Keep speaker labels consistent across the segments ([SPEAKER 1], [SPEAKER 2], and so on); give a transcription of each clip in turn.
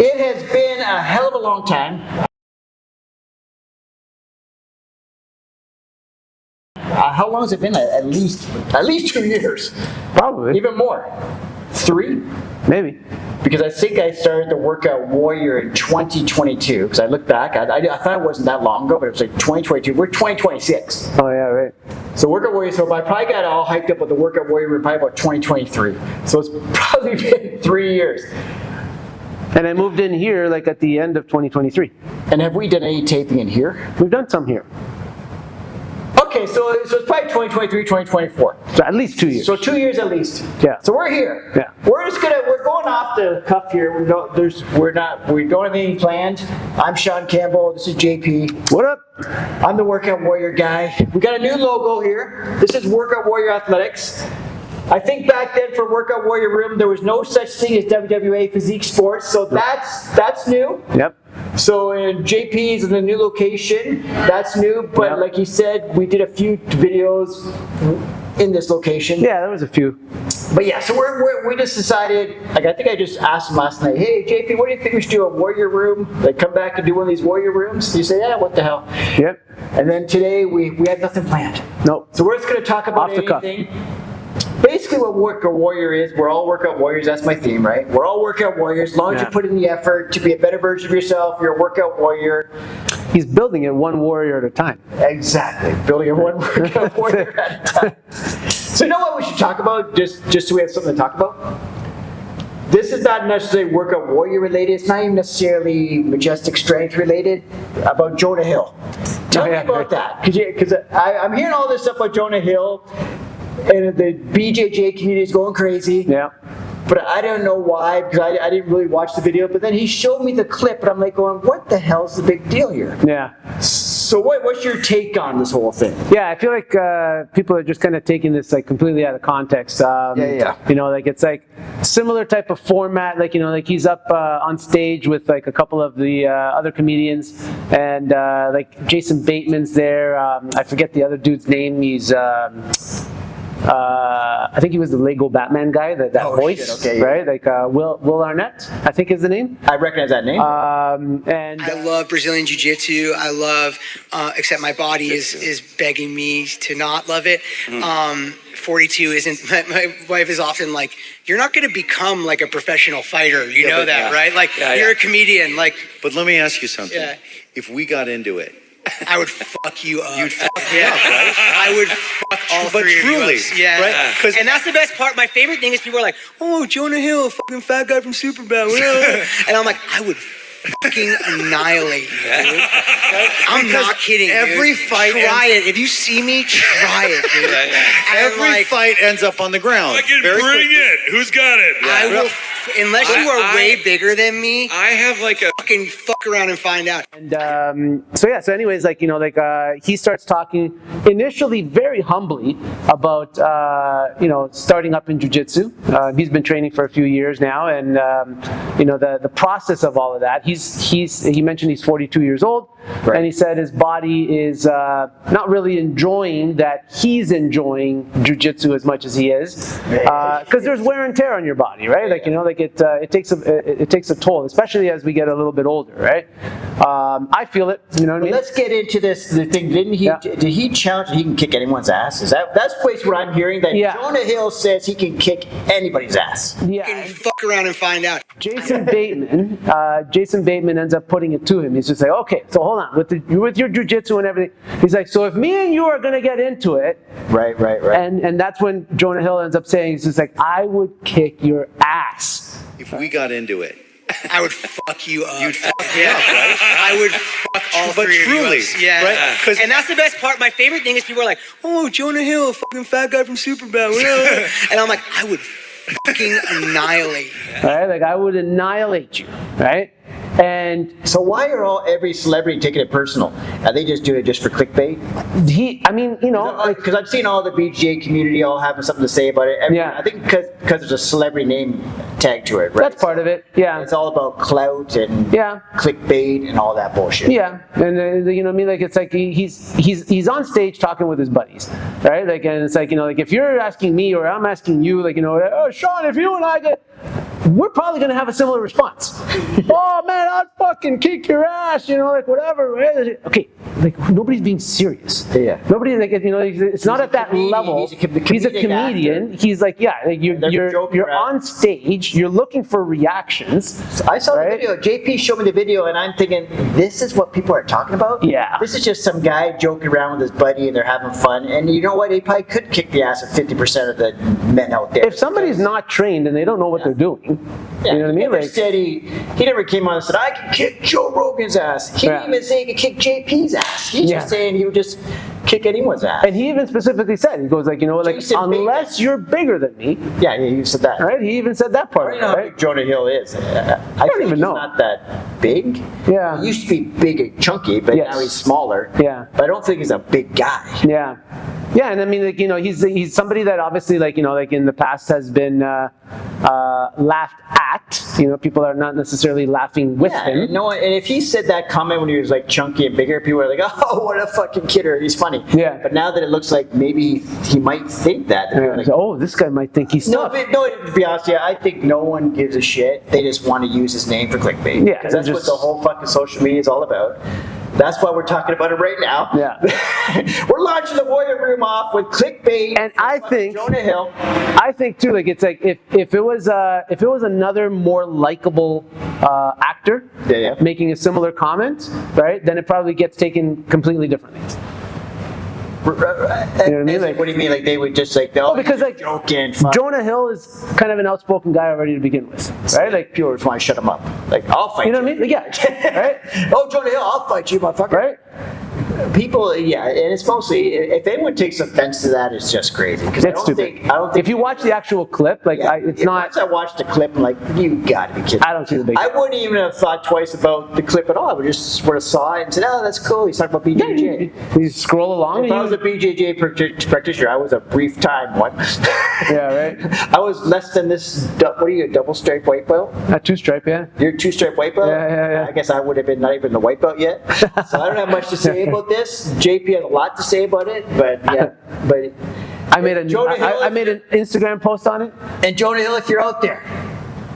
[SPEAKER 1] It has been a hell of a long time. How long has it been? At least 2 years.
[SPEAKER 2] Probably.
[SPEAKER 1] Even more. 3?
[SPEAKER 2] Maybe.
[SPEAKER 1] Because I think I started the Workout Warrior in 2022. Because I looked back, I thought it wasn't that long ago, but it was like 2022. We're 2026.
[SPEAKER 2] Oh yeah, right.
[SPEAKER 1] So Workout Warrior, so I probably got all hyped up with the Workout Warrior probably about 2023. So it's probably been 3 years.
[SPEAKER 2] And I moved in here like at the end of 2023.
[SPEAKER 1] And have we done any taping in here?
[SPEAKER 2] We've done some here.
[SPEAKER 1] Okay, so it's probably 2023, 2024.
[SPEAKER 2] So at least 2 years.
[SPEAKER 1] So 2 years at least.
[SPEAKER 2] Yeah.
[SPEAKER 1] So we're here.
[SPEAKER 2] Yeah.
[SPEAKER 1] We're going off the cuff here. We don't have anything planned. I'm Shaun Campbell. This is JP.
[SPEAKER 2] What up?
[SPEAKER 1] I'm the Workout Warrior guy. We got a new logo here. This is Workout Warrior Athletics. I think back then for Workout Warrior Room, there was no such thing as WWA Physique Sports, so that's new.
[SPEAKER 2] Yep.
[SPEAKER 1] So JP's in the new location, that's new, but like he said, we did a few videos in this location.
[SPEAKER 2] Yeah, there was a few.
[SPEAKER 1] But yeah, so we just decided, like I think I just asked him last night, hey JP, what do you think we should do, a Warrior Room? Like come back and do one of these Warrior Rooms? You say, yeah, what the hell?
[SPEAKER 2] Yep.
[SPEAKER 1] And then today we had nothing planned.
[SPEAKER 2] Nope.
[SPEAKER 1] So we're just going to talk about anything. Basically what Workout Warrior is, we're all Workout Warriors, that's my theme, right? We're all Workout Warriors, as long as you put in the effort to be a better version of yourself, you're a Workout Warrior.
[SPEAKER 2] He's building it one warrior at a time.
[SPEAKER 1] Exactly, building it one Workout Warrior at a time. So you know what we should talk about, just so we have something to talk about? This is not necessarily Workout Warrior related, it's not even necessarily Majestic Strength related, about Jonah Hill. Tell me about that, because I'm hearing all this stuff about Jonah Hill, and the BJJ community is going crazy.
[SPEAKER 2] Yeah.
[SPEAKER 1] But I don't know why, because I didn't really watch the video. But then he showed me the clip, and I'm like going, what the hell's the big deal here?
[SPEAKER 2] Yeah.
[SPEAKER 1] So what's your take on this whole thing?
[SPEAKER 2] Yeah, I feel like people are just kind of taking this like completely out of context. You know, like it's like similar type of format. Like, you know, like he's up on stage with like a couple of the other comedians, and like Jason Bateman's there. I forget the other dude's name. He's I think he was the Lego Batman guy, that voice, right? Like Will Arnett, I think is the name.
[SPEAKER 1] I recognize that name.
[SPEAKER 3] And I love Brazilian Jiu-Jitsu. I love, except my body is begging me to not love it. 42 isn't, my wife is often like, you're not going to become like a professional fighter. You know that, right? Like you're a comedian. Like,
[SPEAKER 4] but let me ask you something. If we got into it,
[SPEAKER 3] I would fuck you up.
[SPEAKER 4] You'd fuck me up, right?
[SPEAKER 3] I would fuck all three of you up. Yeah. Right? And that's the best part. My favorite thing is people are like, oh, Jonah Hill, fucking fat guy from Superbad. And I'm like, I would fucking annihilate you, dude. I'm not kidding,
[SPEAKER 4] every fight
[SPEAKER 3] try it. If you see me, try it, dude.
[SPEAKER 4] Every fight ends up on the ground.
[SPEAKER 5] Fucking bring it. Who's got it?
[SPEAKER 3] I will, unless you are way bigger than me,
[SPEAKER 5] I have like a
[SPEAKER 3] fucking fuck around and find out.
[SPEAKER 2] And so anyways, like, you know, like he starts talking initially very humbly about you know, starting up in jiu-jitsu. He's been training for a few years now, and you know, the process of all of that. He mentioned he's 42 years old, and he said his body is not really enjoying that he's enjoying jiu-jitsu as much as he is, because there's wear and tear on your body, right? Like, you know, like it takes a toll, especially as we get a little bit older, right? I feel it. You know what I mean?
[SPEAKER 1] Let's get into the thing. Did he challenge that he can kick anyone's ass? That's basically what I'm hearing, that Jonah Hill says he can kick anybody's ass.
[SPEAKER 3] Yeah. You can fuck around and find out.
[SPEAKER 2] Jason Bateman ends up putting it to him. He's just like, okay, so hold on, with your jiu-jitsu and everything. He's like, so if me and you are gonna get into it,
[SPEAKER 1] right.
[SPEAKER 2] And that's when Jonah Hill ends up saying, he's just like, I would kick your ass.
[SPEAKER 4] If we got into it,
[SPEAKER 3] I would fuck you up.
[SPEAKER 4] You'd fuck me up, right?
[SPEAKER 3] I would fuck all three of you up. Yeah.
[SPEAKER 4] Right?
[SPEAKER 3] And that's the best part. My favorite thing is people are like, oh, Jonah Hill, fucking fat guy from Superbad. And I'm like, I would fucking annihilate you.
[SPEAKER 2] Right? Like, I would annihilate you, right? And
[SPEAKER 1] so why are every celebrity taking it personal? Are they just doing it just for clickbait?
[SPEAKER 2] I mean, you know,
[SPEAKER 1] because I've seen all the BJJ community all having something to say about it. I think because there's a celebrity name tag to it, right?
[SPEAKER 2] That's part of it. Yeah.
[SPEAKER 1] It's all about clout and clickbait and all that bullshit.
[SPEAKER 2] Yeah, and you know what I mean? Like, it's like he's on stage talking with his buddies, right? Like, and it's like, you know, like if you're asking me or I'm asking you, like, you know, oh, Shaun, if you and I get, we're probably going to have a similar response. Oh man, I'd fucking kick your ass, you know, like whatever. Right? Okay, like nobody's being serious.
[SPEAKER 1] Yeah.
[SPEAKER 2] Nobody, like, you know, it's not at that
[SPEAKER 1] comedian.
[SPEAKER 2] level.
[SPEAKER 1] He's a
[SPEAKER 2] comedian. He's like, yeah, like you're on stage. You're looking for reactions.
[SPEAKER 1] I saw
[SPEAKER 2] right?
[SPEAKER 1] the video. JP showed me the video, and I'm thinking, this is what people are talking about?
[SPEAKER 2] Yeah.
[SPEAKER 1] This is just some guy joking around with his buddy, and they're having fun. And you know what? He probably could kick the ass of 50% of the men out there.
[SPEAKER 2] If somebody's not trained and they don't know what they're doing,
[SPEAKER 1] Yeah,
[SPEAKER 2] you know what I mean?
[SPEAKER 1] He never
[SPEAKER 2] Like,
[SPEAKER 1] said he never came on and said, I can kick Joe Rogan's ass. He didn't even say he could kick JP's ass. He's just saying he would just kick anyone's ass.
[SPEAKER 2] and he even specifically said, he goes like, you know, like,
[SPEAKER 1] Jason
[SPEAKER 2] unless you're bigger than me,
[SPEAKER 1] Yeah, he said that.
[SPEAKER 2] right? He even said that
[SPEAKER 1] I
[SPEAKER 2] part
[SPEAKER 1] don't
[SPEAKER 2] of
[SPEAKER 1] know
[SPEAKER 2] it,
[SPEAKER 1] how
[SPEAKER 2] right?
[SPEAKER 1] big Jonah Hill is. I
[SPEAKER 2] don't even
[SPEAKER 1] he's
[SPEAKER 2] know.
[SPEAKER 1] not that big.
[SPEAKER 2] Yeah.
[SPEAKER 1] He used to be big and chunky, but
[SPEAKER 2] Yes.
[SPEAKER 1] now he's smaller.
[SPEAKER 2] Yeah.
[SPEAKER 1] But I don't think he's a big guy.
[SPEAKER 2] Yeah. Yeah, and I mean, like, you know, he's somebody that obviously, like, you know, like in the past has been laughed at. You know, people are not necessarily laughing with
[SPEAKER 1] Yeah,
[SPEAKER 2] him.
[SPEAKER 1] and no one, and if he said that comment when he was like chunky and bigger, people were like, "Oh, what a fucking kidder! He's funny."
[SPEAKER 2] Yeah.
[SPEAKER 1] But now that it looks like maybe he might think that, they're
[SPEAKER 2] Yeah,
[SPEAKER 1] like,
[SPEAKER 2] so, oh, this guy might think he's
[SPEAKER 1] no,
[SPEAKER 2] tough.
[SPEAKER 1] but no. To be honest, yeah, I think no one gives a shit. They just want to use his name for clickbait.
[SPEAKER 2] Yeah,
[SPEAKER 1] because that's what
[SPEAKER 2] just-
[SPEAKER 1] the whole fucking social media is all about. That's why we're talking about it right now.
[SPEAKER 2] Yeah.
[SPEAKER 1] We're launching the Warrior Room off with clickbait.
[SPEAKER 2] And I think
[SPEAKER 1] Jonah Hill.
[SPEAKER 2] I think too, like, it's like if it was another more likable actor
[SPEAKER 1] Yeah.
[SPEAKER 2] making a similar comment, right? Then it probably gets taken completely differently.
[SPEAKER 1] You know what
[SPEAKER 2] I mean? Like-
[SPEAKER 1] what do you mean? Like they would just like, oh,
[SPEAKER 2] because, like,
[SPEAKER 1] joking. Fuck.
[SPEAKER 2] Jonah Hill is kind of an outspoken guy already to begin with, right? Like,
[SPEAKER 1] People just want to shut him up. Like, I'll fight
[SPEAKER 2] you know what I mean? Like, yeah, right?
[SPEAKER 1] Oh, Jonah Hill, I'll fight you, motherfucker.
[SPEAKER 2] Right?
[SPEAKER 1] People, yeah, and it's mostly, if anyone takes offense to that, it's just crazy. Because
[SPEAKER 2] That's stupid.
[SPEAKER 1] I don't think.
[SPEAKER 2] If you watch the actual clip, like,
[SPEAKER 1] yeah,
[SPEAKER 2] it's not.
[SPEAKER 1] Once I watched the clip, I'm like, you gotta be kidding.
[SPEAKER 2] I don't see the big.
[SPEAKER 1] I wouldn't even have thought twice about the clip at all. I would just sort of saw it and said, oh, that's cool. He's talking about BJJ.
[SPEAKER 2] You scroll along.
[SPEAKER 1] If I
[SPEAKER 2] And
[SPEAKER 1] was a BJJ practitioner, I was a brief time one.
[SPEAKER 2] yeah, right.
[SPEAKER 1] I was less than this, what are you, a double stripe white belt?
[SPEAKER 2] A two-stripe, yeah.
[SPEAKER 1] You're a two-stripe white belt?
[SPEAKER 2] Yeah.
[SPEAKER 1] I guess I would have been not even the white belt yet. So I don't have much to say about this. JP has a lot to say about it, but yeah. But
[SPEAKER 2] I made
[SPEAKER 1] Jonah Hill,
[SPEAKER 2] I made an Instagram post on it.
[SPEAKER 1] and Jonah Hill, if you're out there,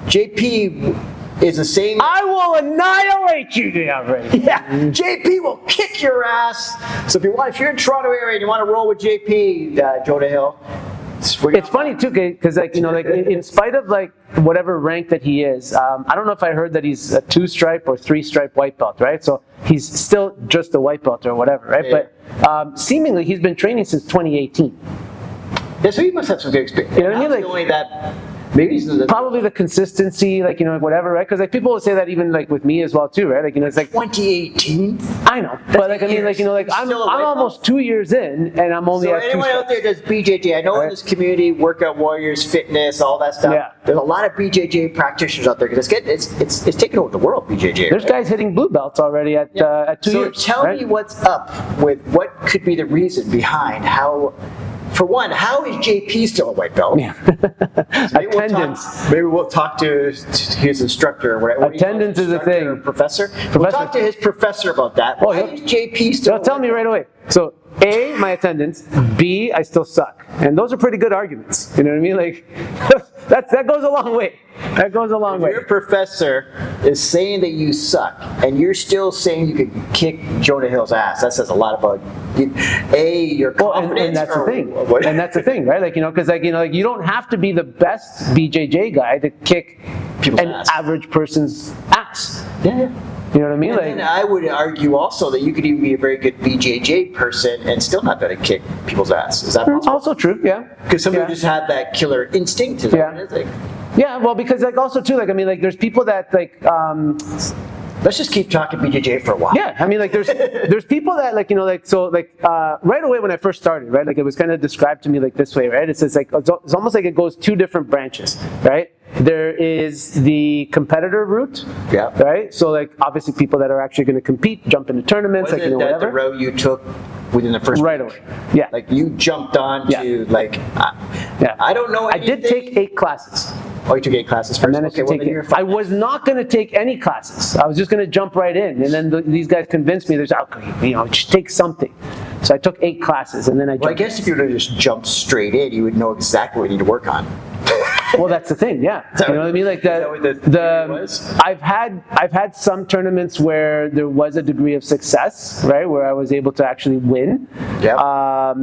[SPEAKER 1] JP is the same.
[SPEAKER 2] I will annihilate you, damn right.
[SPEAKER 1] Yeah, JP will kick your ass. So if you're in Toronto area and you want to roll with JP, Jonah Hill,
[SPEAKER 2] It's funny too, because, like, you know, like, in spite of, like, whatever rank that he is, I don't know if I heard that he's a two-stripe or three-stripe white belt, right? So he's still just a white belt or whatever, right?
[SPEAKER 1] Yeah.
[SPEAKER 2] But seemingly he's been training since 2018.
[SPEAKER 1] yeah, so he must have some good experience.
[SPEAKER 2] You know what I mean?
[SPEAKER 1] Not
[SPEAKER 2] Like-
[SPEAKER 1] only that, maybe he's the
[SPEAKER 2] Probably the consistency, like, you know, like, whatever, right? Because, like, people will say that even, like, with me as well too, right? Like, you know, it's like,
[SPEAKER 1] 2018.
[SPEAKER 2] I know, but, like, I mean, like, you know, like,
[SPEAKER 1] He's
[SPEAKER 2] I'm
[SPEAKER 1] still a white
[SPEAKER 2] almost 2 years in, and I'm only
[SPEAKER 1] So
[SPEAKER 2] at two
[SPEAKER 1] anyone out
[SPEAKER 2] stripes.
[SPEAKER 1] there does BJJ, I know in
[SPEAKER 2] Right.
[SPEAKER 1] this community, workout warriors, fitness, all that stuff.
[SPEAKER 2] Yeah.
[SPEAKER 1] There's a lot of BJJ practitioners out there because it's taking over the world. BJJ.
[SPEAKER 2] There's
[SPEAKER 1] right?
[SPEAKER 2] guys hitting blue belts already at 2
[SPEAKER 1] So
[SPEAKER 2] years.
[SPEAKER 1] tell
[SPEAKER 2] right?
[SPEAKER 1] me what's up with what could be the reason behind how. For one, how is JP still a white belt?
[SPEAKER 2] Yeah.
[SPEAKER 1] Maybe we'll
[SPEAKER 2] Attendance.
[SPEAKER 1] maybe we'll talk to his instructor or whatever.
[SPEAKER 2] Attendance is a
[SPEAKER 1] Instructor
[SPEAKER 2] thing.
[SPEAKER 1] or Professor. We'll talk to his professor about that.
[SPEAKER 2] Oh,
[SPEAKER 1] Why
[SPEAKER 2] he'll-
[SPEAKER 1] is JP still?
[SPEAKER 2] They'll tell me right away. So, A, my attendance. B, I still suck. And those are pretty good arguments. You know what I mean? Like, that goes a long way. That goes a long way.
[SPEAKER 1] Your professor is saying that you suck, and you're still saying you could kick Jonah Hill's ass. That says a lot about you. Your
[SPEAKER 2] Well,
[SPEAKER 1] confidence.
[SPEAKER 2] and that's the
[SPEAKER 1] or
[SPEAKER 2] thing.
[SPEAKER 1] what?
[SPEAKER 2] And that's the thing, right? Like, you know, because, like, you know, like, you don't have to be the best BJJ guy to kick
[SPEAKER 1] People's
[SPEAKER 2] an
[SPEAKER 1] ass.
[SPEAKER 2] average person's ass.
[SPEAKER 1] Yeah.
[SPEAKER 2] You know what I mean?
[SPEAKER 1] And
[SPEAKER 2] Like,
[SPEAKER 1] then I would argue also that you could even be a very good BJJ person and still not be able to kick people's ass. Is that possible?
[SPEAKER 2] also true, yeah.
[SPEAKER 1] Because somebody
[SPEAKER 2] Yeah.
[SPEAKER 1] just had that killer instinct. Is that
[SPEAKER 2] Yeah.
[SPEAKER 1] what it is? Like,
[SPEAKER 2] Yeah, well, because, like, also too, like, I mean, like, there's people that, like,
[SPEAKER 1] let's just keep talking BJJ for a while.
[SPEAKER 2] yeah, I mean, like, there's people that, like, you know, like, so, like, right away when I first started, right, like, it was kind of described to me like this way, right? It says, like, it's almost like it goes two different branches, right? There is the competitor route,
[SPEAKER 1] Yeah.
[SPEAKER 2] right? So, like, obviously people that are actually going to compete, jump into tournaments, like, you know,
[SPEAKER 1] Wasn't that the
[SPEAKER 2] whatever.
[SPEAKER 1] road you took within the first
[SPEAKER 2] Right
[SPEAKER 1] week?
[SPEAKER 2] away, yeah.
[SPEAKER 1] Like you jumped on to like,
[SPEAKER 2] Yeah.
[SPEAKER 1] I don't know
[SPEAKER 2] I
[SPEAKER 1] anything.
[SPEAKER 2] did take 8 classes.
[SPEAKER 1] Oh, you took 8 classes first.
[SPEAKER 2] And then I
[SPEAKER 1] Okay,
[SPEAKER 2] should
[SPEAKER 1] well,
[SPEAKER 2] take
[SPEAKER 1] then
[SPEAKER 2] it.
[SPEAKER 1] you're fine.
[SPEAKER 2] I was not going to take any classes. I was just going to jump right in. And then these guys convinced me, there's, you know, just take something. So I took 8 classes and then I
[SPEAKER 1] Well, I
[SPEAKER 2] jumped.
[SPEAKER 1] guess if you would have just jumped straight in, you would know exactly what you need to work on.
[SPEAKER 2] Well, that's the thing, yeah. You know what I mean? Like
[SPEAKER 1] that what the theory was?
[SPEAKER 2] I've had some tournaments where there was a degree of success, right, where I was able to actually win.
[SPEAKER 1] Yeah.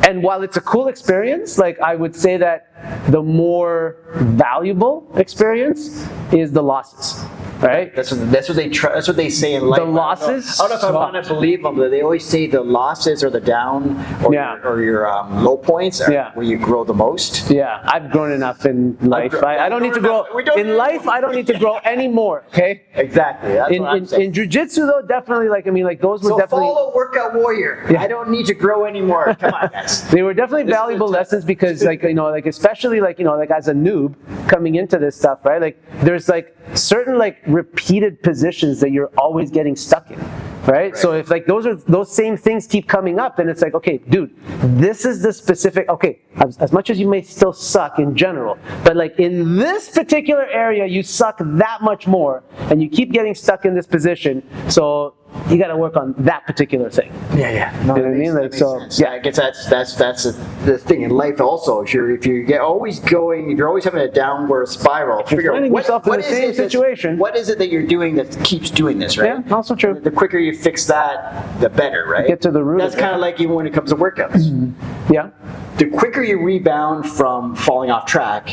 [SPEAKER 2] And while it's a cool experience, like I would say that the more valuable experience is the losses. Right?
[SPEAKER 1] That's what they try. That's what they say in life.
[SPEAKER 2] The losses.
[SPEAKER 1] I don't know if I want to believe them, but they always say the losses or the down or your low points are where you grow the most.
[SPEAKER 2] Yeah, I've grown enough in life. I don't need to grow in life. I don't need to grow anymore. Okay.
[SPEAKER 1] Exactly. That's what I'm saying.
[SPEAKER 2] In jiu-jitsu, though, definitely, like I mean, like those were
[SPEAKER 1] So
[SPEAKER 2] definitely.
[SPEAKER 1] follow Workout Warrior.
[SPEAKER 2] Yeah.
[SPEAKER 1] I don't need to grow anymore. Come on, guys.
[SPEAKER 2] They were definitely valuable lessons because, like, you know, like especially like, you know, like as a noob coming into this stuff, right? Like there's like certain like repeated positions that you're always getting stuck in, right? So if like those same things keep coming up, then it's like, okay, dude, this is the specific, okay, as much as you may still suck in general, but like in this particular area, you suck that much more and you keep getting stuck in this position. So you got to work on that particular thing.
[SPEAKER 1] Yeah. No,
[SPEAKER 2] you know what I mean? Like, so,
[SPEAKER 1] sense. Yeah, I guess that's the thing in life also. If you get always going, if you're always having a downward spiral,
[SPEAKER 2] you're finding yourself in the same situation.
[SPEAKER 1] What is it that you're doing that keeps doing this, right?
[SPEAKER 2] Yeah, also true.
[SPEAKER 1] The quicker you fix that, the better, right?
[SPEAKER 2] Get to the root.
[SPEAKER 1] That's kind of like even when it comes to workouts.
[SPEAKER 2] Yeah.
[SPEAKER 1] The quicker you rebound from falling off track,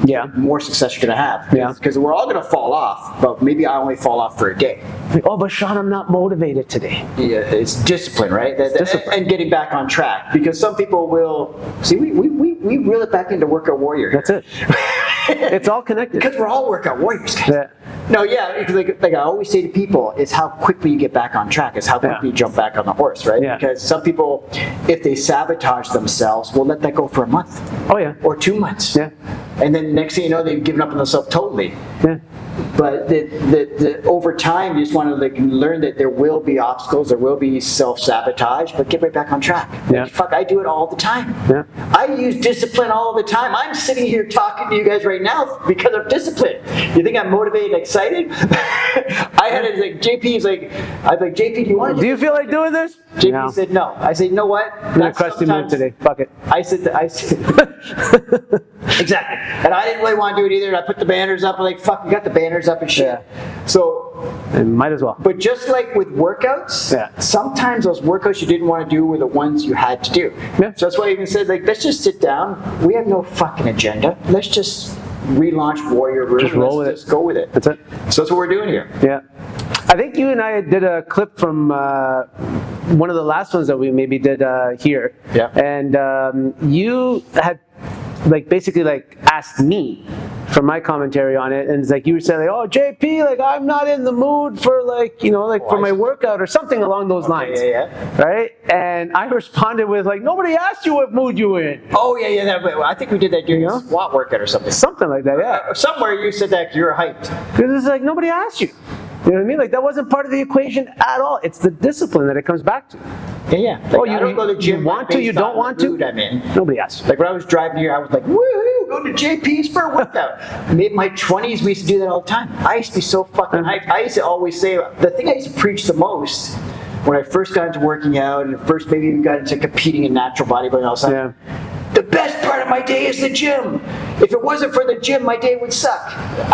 [SPEAKER 2] Yeah.
[SPEAKER 1] the more success you're going to have.
[SPEAKER 2] Yeah.
[SPEAKER 1] Because we're all going to fall off, but maybe I only fall off for a day.
[SPEAKER 2] Like, oh, but Shaun, I'm not motivated today.
[SPEAKER 1] Yeah, it's discipline, right?
[SPEAKER 2] Discipline.
[SPEAKER 1] And getting back on track. Because some people will see we reel it back into Workout Warrior.
[SPEAKER 2] That's it. It's all connected.
[SPEAKER 1] Because we're all Workout Warriors, guys.
[SPEAKER 2] Yeah.
[SPEAKER 1] No, yeah, like I always say to people, it's how quickly you get back on track. It's how quickly you jump back on the horse, right?
[SPEAKER 2] Yeah.
[SPEAKER 1] Because some people, if they sabotage themselves, will let that go for a month.
[SPEAKER 2] Oh yeah.
[SPEAKER 1] Or 2 months.
[SPEAKER 2] Yeah.
[SPEAKER 1] And then next thing you know, they've given up on themselves totally.
[SPEAKER 2] Yeah.
[SPEAKER 1] But the over time, you just want to like learn that there will be obstacles, there will be self-sabotage, but get right back on track.
[SPEAKER 2] Yeah.
[SPEAKER 1] Like, fuck, I do it all the time.
[SPEAKER 2] Yeah.
[SPEAKER 1] I use discipline all the time. I'm sitting here talking to you guys right now because of discipline. You think I'm motivated and excited? I had it like JP's like, I was like, JP, do you want to?
[SPEAKER 2] Do you feel like doing this?
[SPEAKER 1] JP
[SPEAKER 2] No.
[SPEAKER 1] said no. I said, you know what?
[SPEAKER 2] I'm in a crusty mood today. Fuck it.
[SPEAKER 1] I said, exactly. And I didn't really want to do it either. And I put the banners up. I'm like, fuck, we got the banners up and shit.
[SPEAKER 2] Yeah.
[SPEAKER 1] So,
[SPEAKER 2] And might as well.
[SPEAKER 1] but just like with workouts,
[SPEAKER 2] Yeah.
[SPEAKER 1] sometimes those workouts you didn't want to do were the ones you had to do.
[SPEAKER 2] Yeah.
[SPEAKER 1] So that's why I even said, like, let's just sit down. We have no fucking agenda. Let's just relaunch Warrior Room.
[SPEAKER 2] Just roll with it.
[SPEAKER 1] Just go with it.
[SPEAKER 2] That's it.
[SPEAKER 1] So that's what we're doing here.
[SPEAKER 2] Yeah. I think you and I did a clip from one of the last ones that we maybe did here.
[SPEAKER 1] Yeah.
[SPEAKER 2] And you had like basically like asked me for my commentary on it, and it's like you were saying like, oh JP, like I'm not in the mood for like, you know, like for my workout or something along those lines.
[SPEAKER 1] Yeah.
[SPEAKER 2] Right? And I responded with like, nobody asked you what mood you were in.
[SPEAKER 1] Oh, yeah. I think we did that during
[SPEAKER 2] You know?
[SPEAKER 1] a squat workout or something.
[SPEAKER 2] Something like that, yeah.
[SPEAKER 1] Somewhere you said that you're hyped.
[SPEAKER 2] Because it's like nobody asked you. You know what I mean? Like that wasn't part of the equation at all. It's the discipline that it comes back to.
[SPEAKER 1] Yeah. Like,
[SPEAKER 2] Oh,
[SPEAKER 1] I don't go to the gym.
[SPEAKER 2] you want to, you
[SPEAKER 1] based on
[SPEAKER 2] don't want
[SPEAKER 1] the
[SPEAKER 2] to?
[SPEAKER 1] mood I'm in.
[SPEAKER 2] Nobody asked you.
[SPEAKER 1] Like when I was driving here, I was like, woohoo, go to JP's for a workout. In my 20s, we used to do that all the time. I used to be so fucking hyped. I used to always say, the thing I used to preach the most when I first got into working out and first maybe even got into competing in natural bodybuilding and all that stuff, the best part of my day is the gym. If it wasn't for the gym, my day would suck.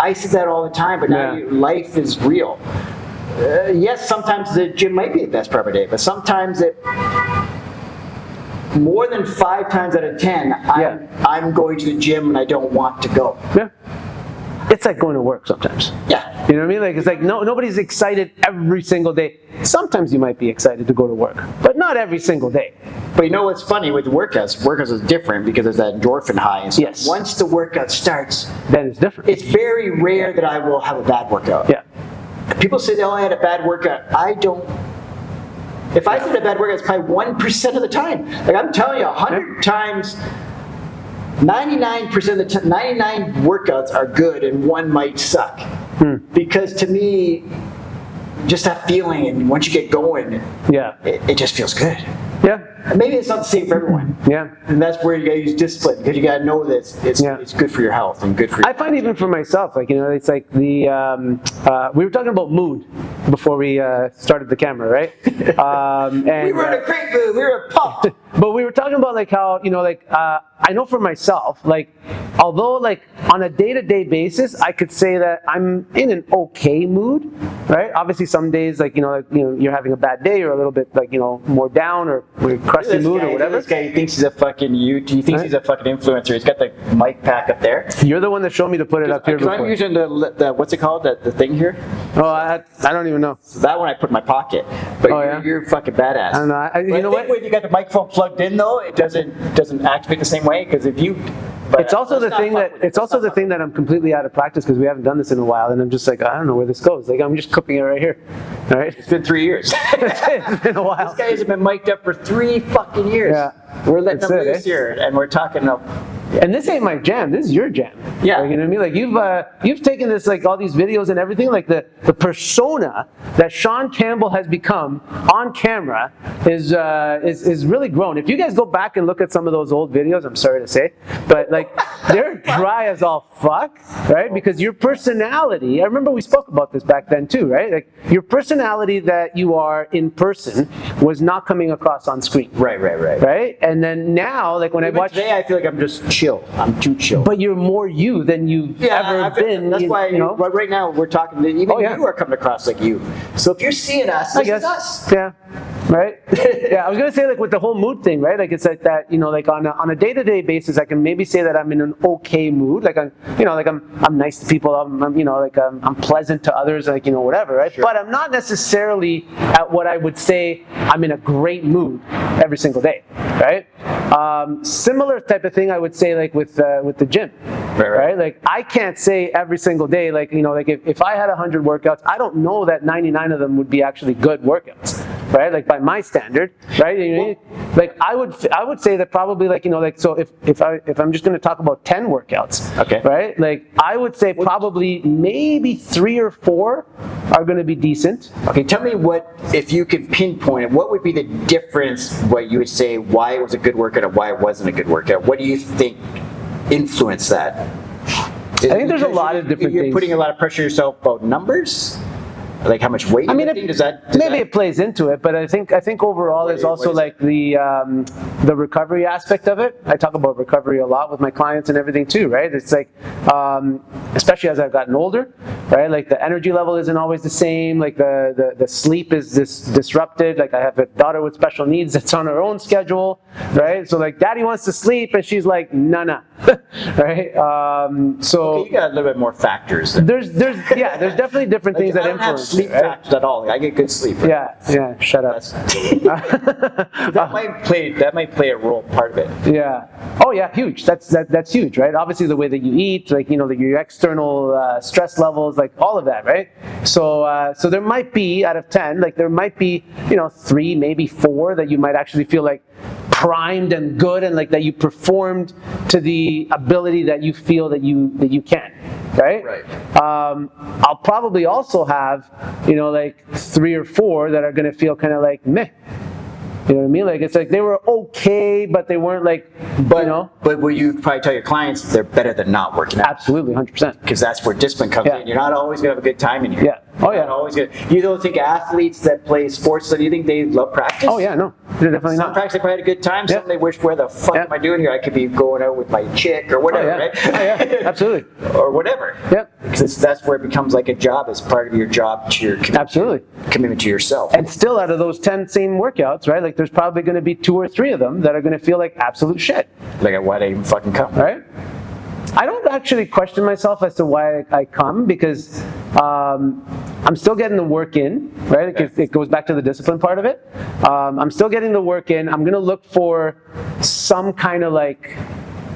[SPEAKER 1] I said that all the time, but now life is real. Yes, sometimes the gym might be the best part of my day, but sometimes more than 5 times out of 10, I'm going to the gym and I don't want to go.
[SPEAKER 2] Yeah. It's like going to work sometimes.
[SPEAKER 1] Yeah.
[SPEAKER 2] You know what I mean? Like it's like nobody's excited every single day. Sometimes you might be excited to go to work, but not every single day.
[SPEAKER 1] But you know what's funny with workouts? Workouts is different because there's that endorphin high. And stuff.
[SPEAKER 2] Yes.
[SPEAKER 1] Once the workout starts,
[SPEAKER 2] Then it's different.
[SPEAKER 1] it's very rare that I will have a bad workout.
[SPEAKER 2] Yeah.
[SPEAKER 1] People say they only had a bad workout. I don't. If I said a bad workout, it's probably 1% of the time. Like I'm telling you, 100 times, 99% of the time, 99 workouts are good and one might suck. Because to me, just that feeling, and once you get going,
[SPEAKER 2] Yeah.
[SPEAKER 1] it just feels good.
[SPEAKER 2] Yeah.
[SPEAKER 1] And maybe it's not the same for everyone.
[SPEAKER 2] Yeah.
[SPEAKER 1] And that's where you gotta use discipline, because you gotta know that it's good for your health and good for your
[SPEAKER 2] I find even for myself, like, you know, it's like the, we were talking about mood before we started the camera, right? And,
[SPEAKER 1] we were in a great mood, we were pumped.
[SPEAKER 2] but we were talking about like how, you know, like, I know for myself, like although like on a day-to-day basis, I could say that I'm in an okay mood, right? Obviously some days like, you're having a bad day or a little bit like, more down or crusty mood or whatever.
[SPEAKER 1] This guy thinks he's a fucking he thinks he's a fucking influencer. He's got the mic pack up there.
[SPEAKER 2] You're the one that showed me to put it up here before.
[SPEAKER 1] I'm using the what's it called? The thing here?
[SPEAKER 2] Oh, I don't even know.
[SPEAKER 1] So that one I put in my pocket. But
[SPEAKER 2] yeah?
[SPEAKER 1] you're fucking badass.
[SPEAKER 2] I don't know.
[SPEAKER 1] But
[SPEAKER 2] You know what?
[SPEAKER 1] when you got the microphone plugged in though, it doesn't activate the same way because if you. But
[SPEAKER 2] It's also the thing that I'm completely out of practice because we haven't done this in a while, and I'm just like, I don't know where this goes. Like I'm just cooking it right here. All right,
[SPEAKER 1] It's been 3 years.
[SPEAKER 2] it's been a while.
[SPEAKER 1] This guy hasn't been mic'd up for 3 fucking years.
[SPEAKER 2] Yeah.
[SPEAKER 1] We're letting
[SPEAKER 2] That's
[SPEAKER 1] him
[SPEAKER 2] it,
[SPEAKER 1] loose here, and we're talking.
[SPEAKER 2] And this ain't my jam. This is your jam.
[SPEAKER 1] Yeah.
[SPEAKER 2] Like, you know what I mean? Like you've taken this like all these videos and everything. Like the persona that Shaun Campbell has become on camera is really grown. If you guys go back and look at some of those old videos, I'm sorry to say, but like they're dry as all fuck, right? Because your personality. I remember we spoke about this back then too, right? Like your personality that you are in person was not coming across on screen.
[SPEAKER 1] Right.
[SPEAKER 2] Right? And then now, like when I watch
[SPEAKER 1] Today, I feel like I'm just chill. I'm too chill.
[SPEAKER 2] but you're more you than you've ever been.
[SPEAKER 1] That's why right now we're talking. Even you are coming across like you. So if you're seeing us,
[SPEAKER 2] I
[SPEAKER 1] this
[SPEAKER 2] guess.
[SPEAKER 1] is us.
[SPEAKER 2] Yeah. Right? Yeah, I was gonna say like with the whole mood thing, right? Like it's like that, like on a day-to-day basis, I can maybe say that I'm in an okay mood. Like I'm nice to people. I'm pleasant to others. Like whatever, right? Sure. But I'm not necessarily at what I would say I'm in a great mood every single day, right? Similar type of thing I would say like with the gym, right? Like I can't say every single day, like like if I had 100 workouts, I don't know that 99 of them would be actually good workouts, right? Like by my standard, right? Like I would say that probably so if I'm just going to talk about 10 workouts,
[SPEAKER 1] okay,
[SPEAKER 2] right? Like I would say probably maybe 3 or 4 are going to be decent.
[SPEAKER 1] Okay, tell me if you could pinpoint it, what would be the difference? What you would say why it was a good workout and why it wasn't a good workout? What do you think influenced that?
[SPEAKER 2] I think there's a lot of different
[SPEAKER 1] You're
[SPEAKER 2] things.
[SPEAKER 1] putting a lot of pressure on yourself about numbers, like how much weight.
[SPEAKER 2] I mean,
[SPEAKER 1] does that
[SPEAKER 2] it plays into it, but I think overall there's also like the recovery aspect of it. I talk about recovery a lot with my clients and everything too, right? It's like, especially as I've gotten older, right? Like the energy level isn't always the same. Like the sleep is disrupted. Like I have a daughter with special needs that's on her own schedule, right? So like daddy wants to sleep and she's like, nah, right? So
[SPEAKER 1] okay, you got a little bit more factors.
[SPEAKER 2] There's definitely different things that
[SPEAKER 1] I don't have
[SPEAKER 2] influence
[SPEAKER 1] sleep
[SPEAKER 2] right?
[SPEAKER 1] factors at all. I get good sleep. Right?
[SPEAKER 2] Yeah. Shut up.
[SPEAKER 1] that might play a role, part of it.
[SPEAKER 2] Yeah. Oh yeah, huge. That's huge, right? Obviously the way that you eat, like your external stress levels, like all of that, right? So there might be out of 10, like there might be 3, maybe 4 that you might actually feel like primed and good and like that you performed to the ability that you feel that you can, right? I'll probably also have like 3 or 4 that are going to feel kind of like meh. You know what I mean? Like it's like they were okay, but they weren't like,
[SPEAKER 1] But will you probably tell your clients they're better than not working out?
[SPEAKER 2] Absolutely, 100%.
[SPEAKER 1] Because that's where discipline comes in. You're not always gonna have a good time in here.
[SPEAKER 2] Yeah. Oh yeah.
[SPEAKER 1] You're not always gonna. You don't think athletes that play sports, do you think they love practice?
[SPEAKER 2] Oh yeah, no, they're definitely
[SPEAKER 1] Some
[SPEAKER 2] not.
[SPEAKER 1] practice they probably had a good time. Some they wish, where the fuck am I doing here? I could be going out with my chick or whatever, right?
[SPEAKER 2] Oh yeah, absolutely.
[SPEAKER 1] Or whatever.
[SPEAKER 2] Yep.
[SPEAKER 1] Because that's where it becomes like a job as part of your job to your commitment.
[SPEAKER 2] Absolutely.
[SPEAKER 1] Commitment to yourself.
[SPEAKER 2] And still, out of those 10 same workouts, right? Like there's probably going to be 2 or 3 of them that are going to feel like absolute shit.
[SPEAKER 1] Like why they even fucking come?
[SPEAKER 2] Right? I don't actually question myself as to why I come because I'm still getting the work in, right? It goes back to the discipline part of it. I'm still getting the work in. I'm going to look for some kind of like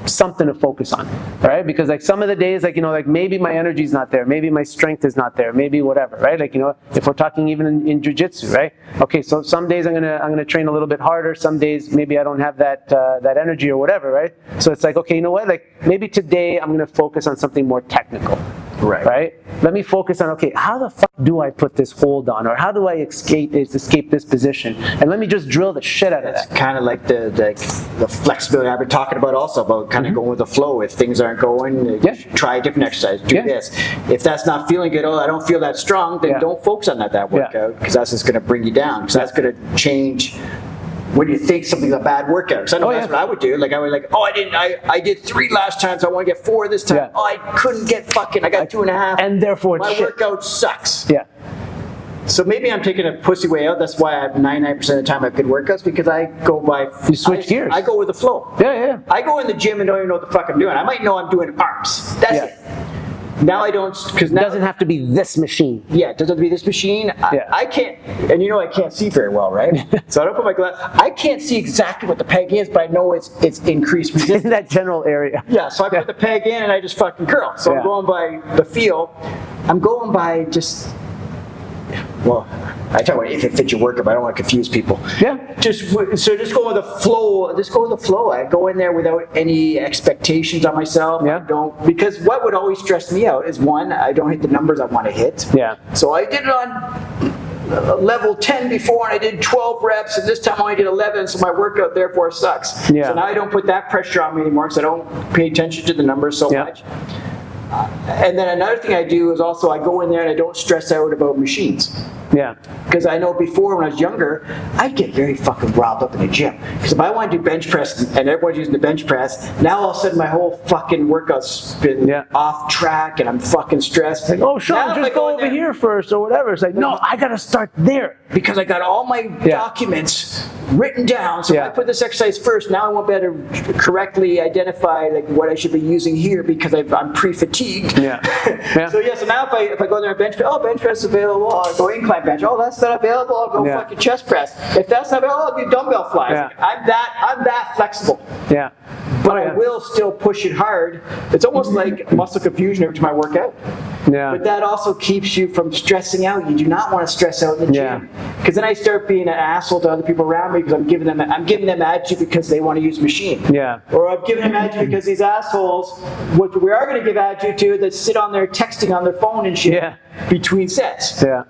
[SPEAKER 2] something to focus on, right? Because like some of the days, like like maybe my energy's not there, maybe my strength is not there, maybe whatever, right? Like if we're talking even in jiu-jitsu, right? Okay, so some days I'm gonna train a little bit harder. Some days maybe I don't have that energy or whatever, right? So it's like, okay, you know what? Like maybe today I'm gonna focus on something more technical. Right? Let me focus on, okay, how the fuck do I put this hold on? Or how do I escape this position? And let me just drill the shit out of that.
[SPEAKER 1] Kind of like the flexibility I've been talking about also, about kind of going with the flow. If things aren't going, try a different exercise, do this. If that's not feeling good, I don't feel that strong, then don't focus on that workout, because that's just going to bring you down, because that's going to change when you think something's a bad workout. So I know that's what I would do. Like I would I did 3 last time, so I want to get 4 this time.
[SPEAKER 2] Yeah.
[SPEAKER 1] Oh, I couldn't get I got 2.5.
[SPEAKER 2] And therefore it's
[SPEAKER 1] my
[SPEAKER 2] shit.
[SPEAKER 1] workout sucks.
[SPEAKER 2] Yeah.
[SPEAKER 1] So maybe I'm taking a pussy way out. That's why 99% of the time I have good workouts, because I go by.
[SPEAKER 2] You switch gears.
[SPEAKER 1] I go with the flow.
[SPEAKER 2] Yeah.
[SPEAKER 1] I go in the gym and don't even know what the fuck I'm doing. I might know I'm doing arms. That's it. Now I don't, because
[SPEAKER 2] It doesn't have to be this machine.
[SPEAKER 1] Yeah, it doesn't have to be this machine. I can't, and I can't see very well, right? So I don't put my glass. I can't see exactly what the peg is, but I know it's increased resistance.
[SPEAKER 2] In that general area.
[SPEAKER 1] Yeah, so I put the peg in and I just fucking curl. So I'm going by the feel. I'm going by just, well, I talk about if it fits your workout, but I don't want to confuse people.
[SPEAKER 2] Yeah.
[SPEAKER 1] Just go with the flow. Just go with the flow. I go in there without any expectations on myself.
[SPEAKER 2] Yeah.
[SPEAKER 1] I don't, because what would always stress me out is, one, I don't hit the numbers I want to hit.
[SPEAKER 2] Yeah.
[SPEAKER 1] So I did it on level 10 before, and I did 12 reps, and this time I only did 11, so my workout therefore sucks.
[SPEAKER 2] Yeah.
[SPEAKER 1] So now I don't put that pressure on me anymore, because I don't pay attention to the numbers so much. And then another thing I do is also I go in there and I don't stress out about machines.
[SPEAKER 2] Yeah.
[SPEAKER 1] Because I know before, when I was younger, I'd get very fucking riled up in the gym. Because if I want to do bench press and everyone's using the bench press, now all of a sudden my whole fucking workout's been off track and I'm fucking stressed.
[SPEAKER 2] Like, oh, Shaun, just go over here first or whatever. It's like, no, I got to start there.
[SPEAKER 1] Because I got all my documents written down. So if I put this exercise first, now I won't be able to correctly identify like what I should be using here because I'm pre-fatigued.
[SPEAKER 2] Yeah.
[SPEAKER 1] So now if I go there and bench press is available, I'll go incline bench. Oh, that's not available, I'll go fucking chest press. If that's not available, I'll do dumbbell flies.
[SPEAKER 2] Yeah.
[SPEAKER 1] I'm that flexible.
[SPEAKER 2] Yeah.
[SPEAKER 1] But I will still push it hard. It's almost like muscle confusion every time I work out.
[SPEAKER 2] Yeah.
[SPEAKER 1] But that also keeps you from stressing out. You do not want to stress out in the gym. Because then I start being an asshole to other people around me because I'm giving them attitude because they want to use machine.
[SPEAKER 2] Yeah.
[SPEAKER 1] Or I'm giving them attitude because these assholes, what we are going to give attitude to, that sit on there texting on their phone and shit between sets.
[SPEAKER 2] Yeah.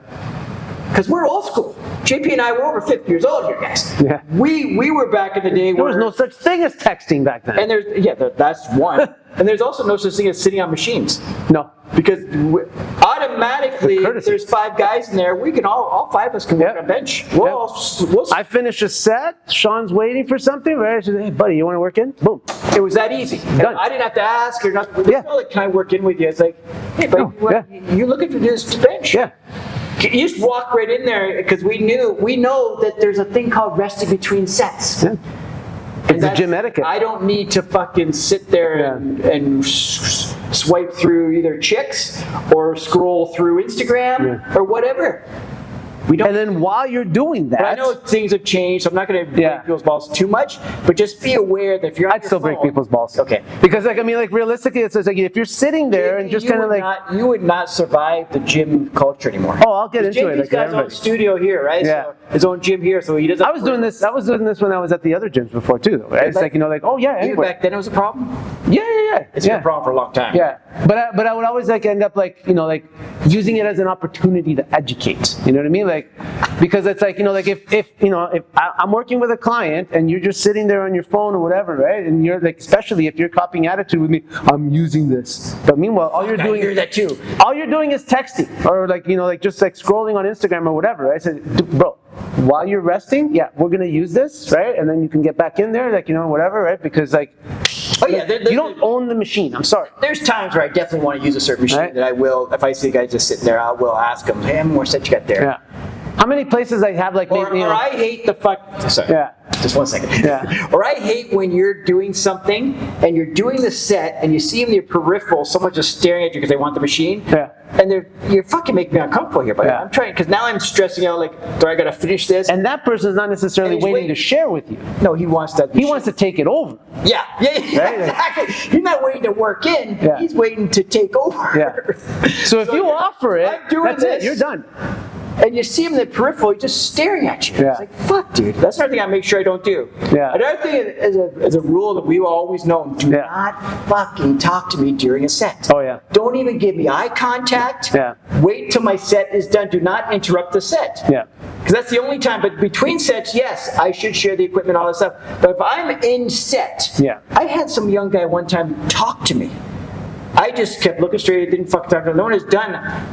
[SPEAKER 1] Because we're old school. JP and I were over 50 years old here, guys.
[SPEAKER 2] Yeah.
[SPEAKER 1] We were back in the day
[SPEAKER 2] There
[SPEAKER 1] where...
[SPEAKER 2] was no such thing as texting back then.
[SPEAKER 1] And that's one. And there's also no such thing as sitting on machines.
[SPEAKER 2] No.
[SPEAKER 1] Because automatically, if there's 5 guys in there, we can all 5 of us can work on a bench.
[SPEAKER 2] I finish a set, Shaun's waiting for something, right? I said, hey, buddy, you want to work in? Boom.
[SPEAKER 1] It was that easy.
[SPEAKER 2] Done.
[SPEAKER 1] I didn't have to ask or nothing. Like, can I work in with you? It's like, hey, buddy, you looking for this bench?
[SPEAKER 2] Yeah.
[SPEAKER 1] You just walk right in there because we know that there's a thing called resting between sets.
[SPEAKER 2] Yeah. It's a gym etiquette.
[SPEAKER 1] I don't need to fucking sit there and swipe through either chicks or scroll through Instagram or whatever. We don't.
[SPEAKER 2] And then while you're doing that,
[SPEAKER 1] but I know things have changed, so I'm not going to break people's balls too much. But just be aware that if you're on
[SPEAKER 2] I'd still break people's balls.
[SPEAKER 1] Okay.
[SPEAKER 2] Because realistically, it's like if you're sitting there and just kind of like,
[SPEAKER 1] you would not survive the gym culture anymore.
[SPEAKER 2] oh, I'll get into it.
[SPEAKER 1] JP's got his own studio here, right?
[SPEAKER 2] Yeah.
[SPEAKER 1] So his own gym here, so he doesn't.
[SPEAKER 2] I was doing this when I was at the other gyms before too, though. Right? It's like oh yeah,
[SPEAKER 1] even
[SPEAKER 2] anyway.
[SPEAKER 1] back then it was a problem.
[SPEAKER 2] Yeah.
[SPEAKER 1] It's been a problem for a long time.
[SPEAKER 2] Yeah, but I would always end up using it as an opportunity to educate. You know what I mean? Because it's if I'm working with a client and you're just sitting there on your phone or whatever, right? And you're especially if you're copying attitude with me, I'm using this. But meanwhile, all you're doing
[SPEAKER 1] is that too.
[SPEAKER 2] All you're doing is texting or just scrolling on Instagram or whatever. Right? I said, bro, while you're resting, we're gonna use this, right? And then you can get back in there, whatever, right? Because you don't own the machine. I'm sorry.
[SPEAKER 1] There's times where I definitely want to use a certain machine that I will. If I see a guy just sitting there, I will ask him, hey, how many more sets you got there?
[SPEAKER 2] Yeah. How many places I have
[SPEAKER 1] Or I hate the fuck. Sorry.
[SPEAKER 2] Yeah.
[SPEAKER 1] Just 1 second.
[SPEAKER 2] Yeah.
[SPEAKER 1] Or I hate when you're doing something and you're doing the set and you see in your peripheral someone just staring at you because they want the machine.
[SPEAKER 2] Yeah.
[SPEAKER 1] And you're fucking making me uncomfortable here, but I'm trying, because now I'm stressing out, do I gotta finish this?
[SPEAKER 2] And that person's not necessarily waiting to share with you.
[SPEAKER 1] No, he wants that.
[SPEAKER 2] He wants to take it over.
[SPEAKER 1] Yeah, exactly. He's not waiting to work in.
[SPEAKER 2] Yeah.
[SPEAKER 1] He's waiting to take over.
[SPEAKER 2] Yeah. So if you offer it, that's it. You're done.
[SPEAKER 1] And you see him in the peripheral, he's just staring at you.
[SPEAKER 2] Yeah.
[SPEAKER 1] It's like, fuck, dude. That's another thing I make sure I don't do.
[SPEAKER 2] Yeah.
[SPEAKER 1] Another thing is a rule that we've always known. Do not fucking talk to me during a set.
[SPEAKER 2] Oh, yeah.
[SPEAKER 1] Don't even give me eye contact.
[SPEAKER 2] Yeah.
[SPEAKER 1] Wait till my set is done. Do not interrupt the set.
[SPEAKER 2] Yeah.
[SPEAKER 1] Because that's the only time. But between sets, yes, I should share the equipment, all that stuff. But if I'm in set, I had some young guy one time talk to me. I just kept looking straight, didn't fucking talk to him. No one is done.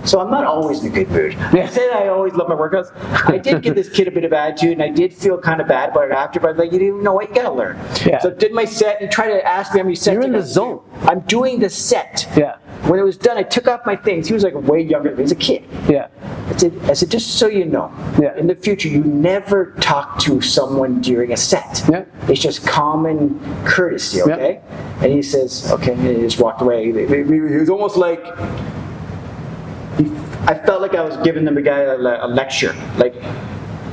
[SPEAKER 1] So I'm not always in a good mood. I said I always love my workouts. I did give this kid a bit of attitude, and I did feel kind of bad about it after, but I'm like, you know what, you gotta learn.
[SPEAKER 2] Yeah.
[SPEAKER 1] So I did my set, and he tried to ask me how many sets.
[SPEAKER 2] You're in
[SPEAKER 1] I
[SPEAKER 2] the
[SPEAKER 1] got to
[SPEAKER 2] zone.
[SPEAKER 1] do. I'm doing the set.
[SPEAKER 2] Yeah.
[SPEAKER 1] When it was done, I took off my things. He was like way younger than me. He was a kid.
[SPEAKER 2] Yeah.
[SPEAKER 1] I said, just so you know,
[SPEAKER 2] Yeah.
[SPEAKER 1] in the future, you never talk to someone during a set.
[SPEAKER 2] Yeah.
[SPEAKER 1] It's just common courtesy, okay? And he says, okay, and he just walked away. He was almost like, I felt like I was giving them a guy a lecture. Like,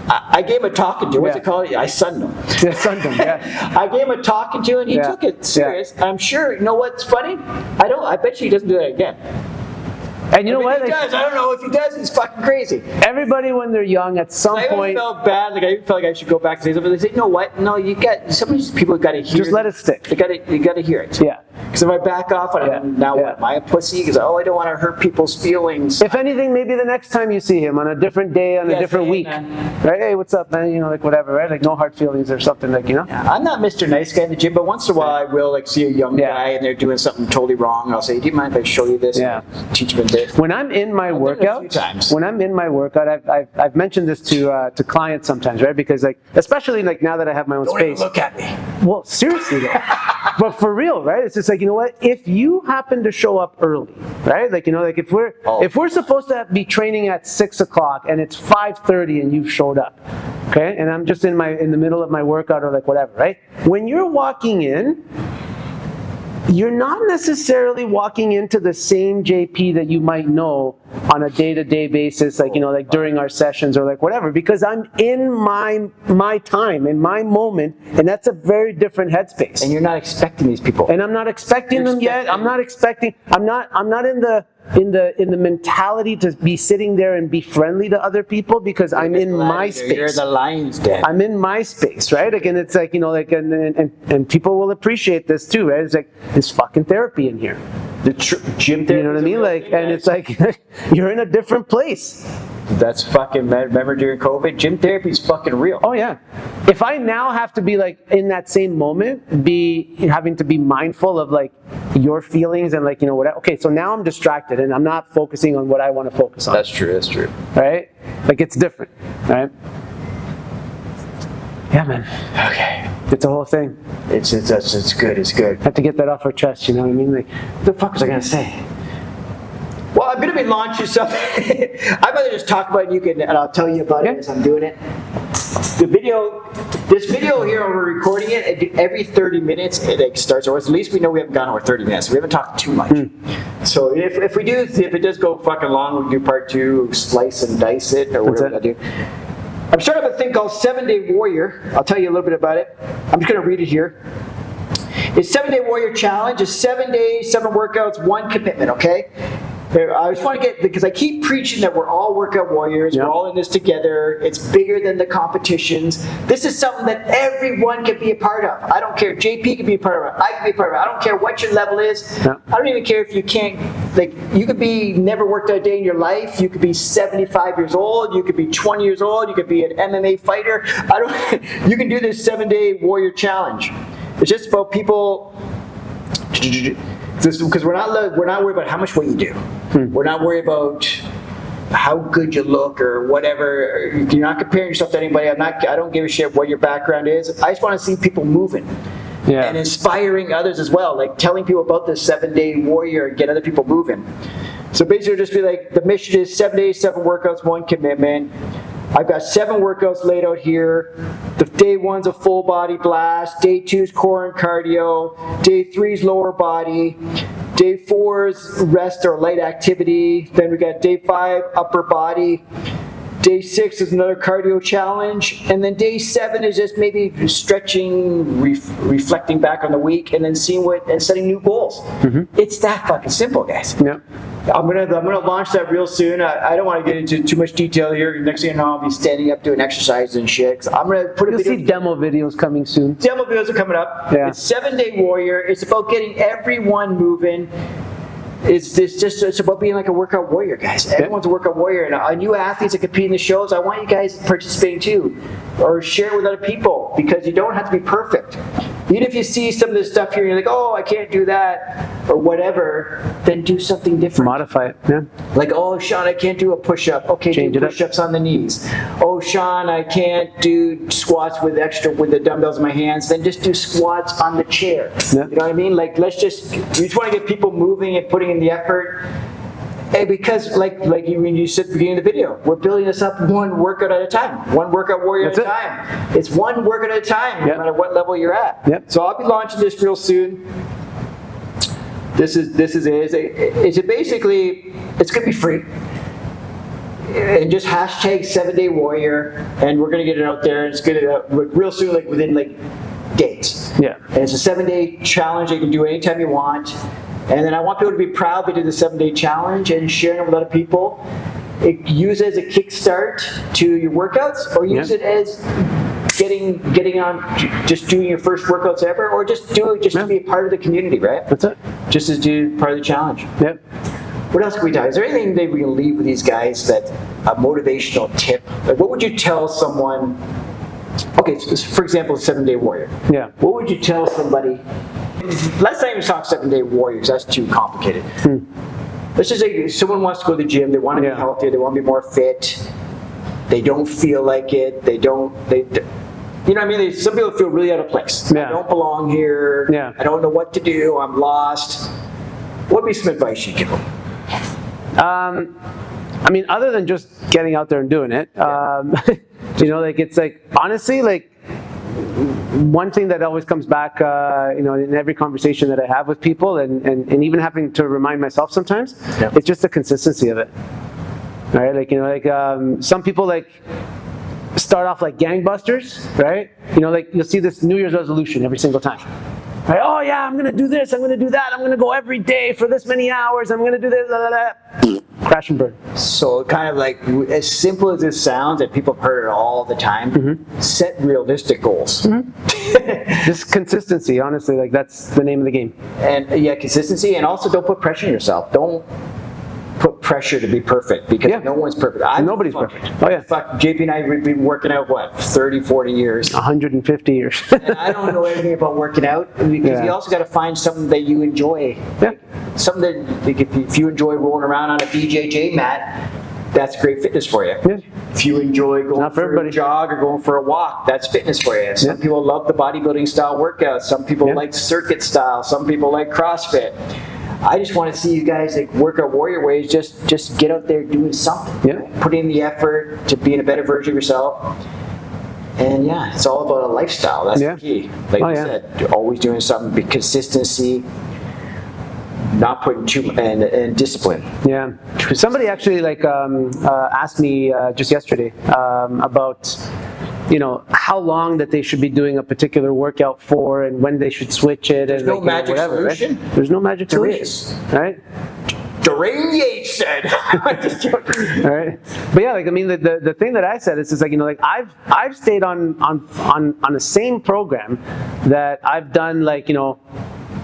[SPEAKER 1] I gave him a talking to. What's it called? I sunned him.
[SPEAKER 2] Yeah, Sunday, yeah.
[SPEAKER 1] I gave him a talking to, and he took it serious. I'm sure. You know what's funny? I bet you he doesn't do that again.
[SPEAKER 2] And you know what?
[SPEAKER 1] He does. I don't know if he does. He's fucking crazy.
[SPEAKER 2] Everybody, when they're young, at some
[SPEAKER 1] I
[SPEAKER 2] point,
[SPEAKER 1] felt bad. Like I felt like I should go back to say something. They say, you know what? No, you got some of these people got to hear.
[SPEAKER 2] just let it stick.
[SPEAKER 1] You got to hear it.
[SPEAKER 2] Yeah.
[SPEAKER 1] Because if I back off, now what? Am I a pussy? Because I don't want to hurt people's feelings.
[SPEAKER 2] If anything, maybe the next time you see him on a different day, on a different week, right? Hey, what's up, man? You know, like whatever, right? Like no hard feelings or something, like, you know?
[SPEAKER 1] I'm not Mr. Nice Guy in the gym, but once in a while I will like see a young guy and they're doing something totally wrong. And I'll say, do you mind if I show you this?
[SPEAKER 2] Yeah.
[SPEAKER 1] And teach them this.
[SPEAKER 2] When I'm in my workout, I've mentioned this to clients sometimes, right? Because like, especially like now that I have my own
[SPEAKER 1] Don't
[SPEAKER 2] space.
[SPEAKER 1] even look at me.
[SPEAKER 2] Well, seriously though. But for real, right? It's just like, you know what? If you happen to show up early, right? Like, you know, like if we're supposed to be training at 6 o'clock and it's 5:30 and you've showed up, okay? And I'm just in the middle of my workout or like whatever, right? When you're walking in, you're not necessarily walking into the same JP that you might know on a day-to-day basis, like, you know, like during our sessions or like whatever, because I'm in my time, in my moment, and that's a very different headspace.
[SPEAKER 1] And you're not expecting these people.
[SPEAKER 2] And I'm not expecting them yet. I'm not in the mentality to be sitting there and be friendly to other people because I'm in my space.
[SPEAKER 1] You're the lion's den.
[SPEAKER 2] I'm in my space, right? Like, and it's like, you know, like, and people will appreciate this too, right? It's like, there's fucking therapy in here.
[SPEAKER 1] The gym therapy.
[SPEAKER 2] You know what I mean? Like, and it's like, you're in a different place.
[SPEAKER 1] That's fucking, remember during COVID? Gym therapy is fucking real.
[SPEAKER 2] Oh yeah. If I now have to be like, in that same moment, having to be mindful of like your feelings and like, you know, whatever. Okay, so now I'm distracted and I'm not focusing on what I want to focus on.
[SPEAKER 1] That's true.
[SPEAKER 2] Right? Like, it's different, right? Yeah, man.
[SPEAKER 1] Okay.
[SPEAKER 2] It's a whole thing.
[SPEAKER 1] It's good. It's good.
[SPEAKER 2] I have to get that off our chest, you know what I mean? Like,
[SPEAKER 1] What the fuck was I gonna say? Well, I'm gonna be launching something. I'd rather just talk about it, and I'll tell you about it as I'm doing it. This video here, we're recording it every 30 minutes. It starts, or at least we know we haven't gone over 30 minutes. We haven't talked too much. So if it does go fucking long, we'll do part 2, slice and dice it, or whatever I do. I'm starting up a thing called 7-Day Warrior. I'll tell you a little bit about it. I'm just gonna read it here. It's 7-Day Warrior Challenge. It's 7 days, 7 workouts, 1 commitment, okay? I just want to get, because I keep preaching that we're all workout warriors, we're all in this together, it's bigger than the competitions. This is something that everyone can be a part of. I don't care, JP can be a part of it, I can be a part of it, I don't care what your level is, I don't even care if you can't, like, you could be never worked out a day in your life, you could be 75 years old, you could be 20 years old, you could be an MMA fighter, you can do this 7-Day Warrior Challenge. It's just about people, because we're not worried about how much weight you do. We're not worried about how good you look or whatever. You're not comparing yourself to anybody. I don't give a shit what your background is. I just want to see people moving. And inspiring others as well, like telling people about this 7-Day Warrior and get other people moving. So basically just be like, the mission is 7 days, 7 workouts, 1 commitment. I've got 7 workouts laid out here. The day 1's a full body blast. Day 2's core and cardio. Day 3's lower body. Day 4's rest or light activity. Then we got day 5, upper body. Day 6 is another cardio challenge. And then day 7 is just maybe stretching, reflecting back on the week, and then seeing and setting new goals. It's that fucking simple, guys. I'm gonna launch that real soon. I don't want to get into too much detail here. Next thing you know, I'll be standing up doing exercises and shit. I'm gonna put a video.
[SPEAKER 2] You'll see demo videos coming soon.
[SPEAKER 1] Demo videos are coming up.
[SPEAKER 2] Yeah.
[SPEAKER 1] It's 7-Day Warrior. It's about getting everyone moving. It's about being like a workout warrior, guys. Everyone's a workout warrior, and new athletes that compete in the shows, I want you guys participating too, or share it with other people, because you don't have to be perfect. Even if you see some of this stuff here, you're like, oh, I can't do that, or whatever, then do something different.
[SPEAKER 2] Modify it. Yeah.
[SPEAKER 1] Like, oh, Shaun, I can't do a push-up. Okay,
[SPEAKER 2] Change
[SPEAKER 1] do
[SPEAKER 2] it up.
[SPEAKER 1] push-ups on the knees. Oh, Shaun, I can't do squats with the dumbbells in my hands. Then just do squats on the chair.
[SPEAKER 2] Yeah.
[SPEAKER 1] You know what I mean? Like, you just want to get people moving and putting in the effort. And because, like when you said at the beginning of the video, we're building this up one workout at a time, one workout warrior at a
[SPEAKER 2] That's it.
[SPEAKER 1] time. It's one workout at a time,
[SPEAKER 2] Yep.
[SPEAKER 1] no matter what level you're at.
[SPEAKER 2] Yep.
[SPEAKER 1] So I'll be launching this real soon. This is basically, it's gonna be free. And just hashtag 7-Day Warrior, and we're gonna get it out there. It's gonna real soon, like within days.
[SPEAKER 2] Yeah.
[SPEAKER 1] And it's a 7-day challenge that you can do anytime you want. And then I want people to be proud they did the 7-day challenge and sharing it with other people. Use it as a kickstart to your workouts, or use
[SPEAKER 2] Yeah.
[SPEAKER 1] it as getting on, just doing your first workouts ever, or just do it to be a part of the community, right?
[SPEAKER 2] That's it.
[SPEAKER 1] Just as do part of the challenge.
[SPEAKER 2] Yep.
[SPEAKER 1] What else can we do? Is there anything that we can leave with these guys, that a motivational tip? Like, what would you tell someone? Okay, so for example, 7-Day Warrior.
[SPEAKER 2] Yeah.
[SPEAKER 1] What would you tell somebody? Let's not even talk 7-Day Warrior, because that's too complicated. Let's just say someone wants to go to the gym, they want to
[SPEAKER 2] Yeah.
[SPEAKER 1] be healthier, they want to be more fit, they don't feel like it, you know what I mean? Some people feel really out of place.
[SPEAKER 2] Yeah.
[SPEAKER 1] I don't belong here,
[SPEAKER 2] Yeah.
[SPEAKER 1] I don't know what to do, I'm lost. What would be some advice you'd give them?
[SPEAKER 2] I mean, other than just getting out there and doing it, it's like, honestly, like, one thing that always comes back, in every conversation that I have with people, and even having to remind myself sometimes, it's just the consistency of it. Right? Some people start off like gangbusters, right? You'll see this New Year's resolution every single time. Right? Oh yeah, I'm gonna do this, I'm gonna do that, I'm gonna go every day for this many hours, I'm gonna do this, blah, blah, blah. Crash and burn.
[SPEAKER 1] So kind of like, as simple as this sounds, and people have heard it all the time, set realistic goals.
[SPEAKER 2] Just consistency, honestly, that's the name of the game.
[SPEAKER 1] And yeah, consistency, and also don't put pressure on yourself. Don't put pressure to be perfect, because no one's perfect.
[SPEAKER 2] Nobody's perfect. Oh yeah.
[SPEAKER 1] Fuck, JP and I, we've been working out, 30, 40 years.
[SPEAKER 2] 150 years.
[SPEAKER 1] And I don't know anything about working out, because you also got to find something that you enjoy.
[SPEAKER 2] Yeah.
[SPEAKER 1] Something that, if you enjoy rolling around on a BJJ mat, that's great fitness for you.
[SPEAKER 2] Yeah.
[SPEAKER 1] If you enjoy going
[SPEAKER 2] Not for
[SPEAKER 1] for a
[SPEAKER 2] everybody.
[SPEAKER 1] jog or going for a walk, that's fitness for you. Some people love the bodybuilding style workouts. Some people like circuit style. Some people like CrossFit. I just want to see you guys work out warrior ways. Just get out there doing something.
[SPEAKER 2] Yeah.
[SPEAKER 1] Put in the effort to being a better version of yourself. And yeah, it's all about a lifestyle. That's the key. Like you said, always doing something. Be consistency. Not putting too much, and discipline.
[SPEAKER 2] Yeah. Somebody actually asked me just yesterday about how long that they should be doing a particular workout for, and when they should switch it.
[SPEAKER 1] There's no magic solution.
[SPEAKER 2] Right? There's no magic
[SPEAKER 1] There
[SPEAKER 2] solution.
[SPEAKER 1] is.
[SPEAKER 2] Right?
[SPEAKER 1] Dwayne Yates said.
[SPEAKER 2] All right. But yeah, the thing that I said is just I've stayed on the same program that I've done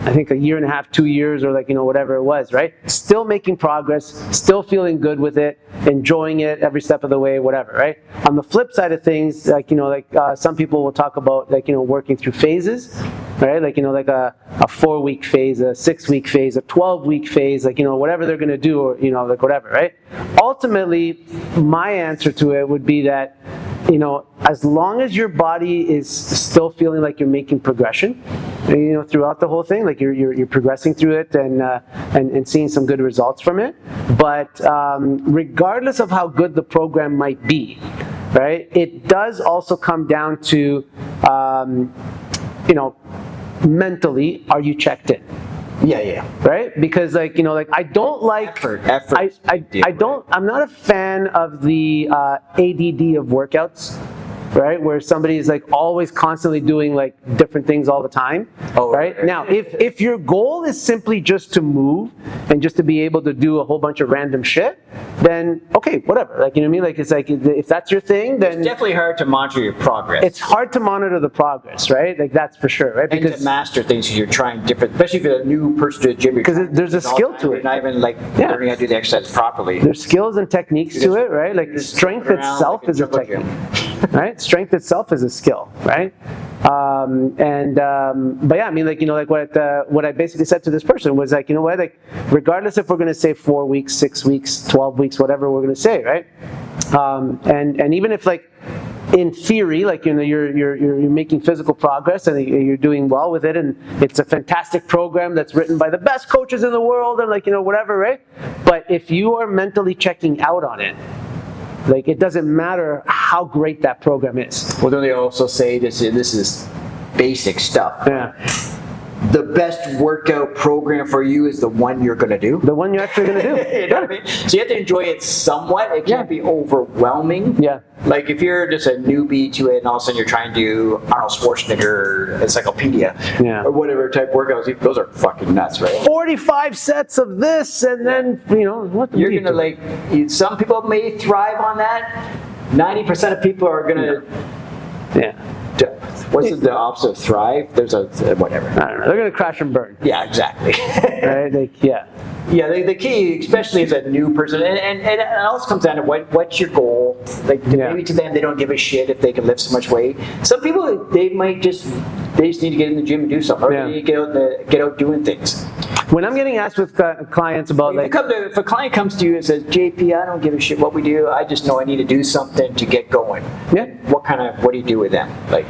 [SPEAKER 2] I think a year and a half, 2 years, or whatever it was, right? Still making progress, still feeling good with it, enjoying it every step of the way, whatever, right? On the flip side of things, some people will talk about working through phases, right? A 4-week phase, a 6-week phase, a 12-week phase, whatever they're gonna do, or whatever, right? Ultimately, my answer to it would be that as long as your body is still feeling like you're making progression, throughout the whole thing, you're progressing through it and seeing some good results from it. But regardless of how good the program might be, right, it does also come down to, mentally, are you checked in?
[SPEAKER 1] Yeah.
[SPEAKER 2] Right? Because I don't like
[SPEAKER 1] Effort.
[SPEAKER 2] I'm not a fan of the ADD of workouts, right? Where somebody is always constantly doing different things all the time.
[SPEAKER 1] Oh,
[SPEAKER 2] right? Now, if your goal is simply just to move and just to be able to do a whole bunch of random shit, then okay, whatever. You know what I mean? If that's your thing, then
[SPEAKER 1] It's definitely hard to monitor your progress.
[SPEAKER 2] it's hard to monitor the progress, right? That's for sure, right?
[SPEAKER 1] and to master things, because you're trying different, especially if you're a new person to the gym.
[SPEAKER 2] Because there's a skill to
[SPEAKER 1] You're
[SPEAKER 2] it.
[SPEAKER 1] not even learning how to do the exercise properly.
[SPEAKER 2] There's skills and techniques to it, right? Strength
[SPEAKER 1] Around
[SPEAKER 2] itself
[SPEAKER 1] like a
[SPEAKER 2] is a
[SPEAKER 1] jungle
[SPEAKER 2] technique.
[SPEAKER 1] gym.
[SPEAKER 2] right? Strength itself is a skill, right? But yeah, I mean, like, you know, like what I basically said to this person was like, you know what, like, regardless if we're going to say 4 weeks, 6 weeks, 12 weeks, whatever we're going to say, right? And even if, like, in theory, like, you know, you're making physical progress and you're doing well with it, and it's a fantastic program that's written by the best coaches in the world, and, like, you know, whatever, right? But if you are mentally checking out on it, like, it doesn't matter how great that program is.
[SPEAKER 1] Well, don't they also say this is basic stuff?
[SPEAKER 2] Yeah.
[SPEAKER 1] The best workout program for you is the one you're going to do.
[SPEAKER 2] The one you're actually going to do.
[SPEAKER 1] You know what I mean? So you have to enjoy it somewhat. It can't be overwhelming.
[SPEAKER 2] Yeah.
[SPEAKER 1] Like if you're just a newbie to it and all of a sudden you're trying to do Arnold Schwarzenegger encyclopedia or whatever type workouts, those are fucking nuts, right?
[SPEAKER 2] 45 sets of this, and then, you know, what
[SPEAKER 1] You're going to, like, some people may thrive on that. 90% of people are going to...
[SPEAKER 2] Yeah.
[SPEAKER 1] What's the opposite of thrive? There's a whatever.
[SPEAKER 2] I don't know. They're going to crash and burn.
[SPEAKER 1] Yeah, exactly.
[SPEAKER 2] Right? Like, yeah.
[SPEAKER 1] Yeah, the key, especially as a new person, and it also comes down to what's your goal. Like, maybe to them, they don't give a shit if they can lift so much weight. Some people, they just need to get in the gym and do something, or they need to get out doing things.
[SPEAKER 2] When I'm getting asked with clients about, like,
[SPEAKER 1] if a client comes to you and says, JP, I don't give a shit what we do, I just know I need to do something to get going.
[SPEAKER 2] Yeah.
[SPEAKER 1] What do you do with them? Like,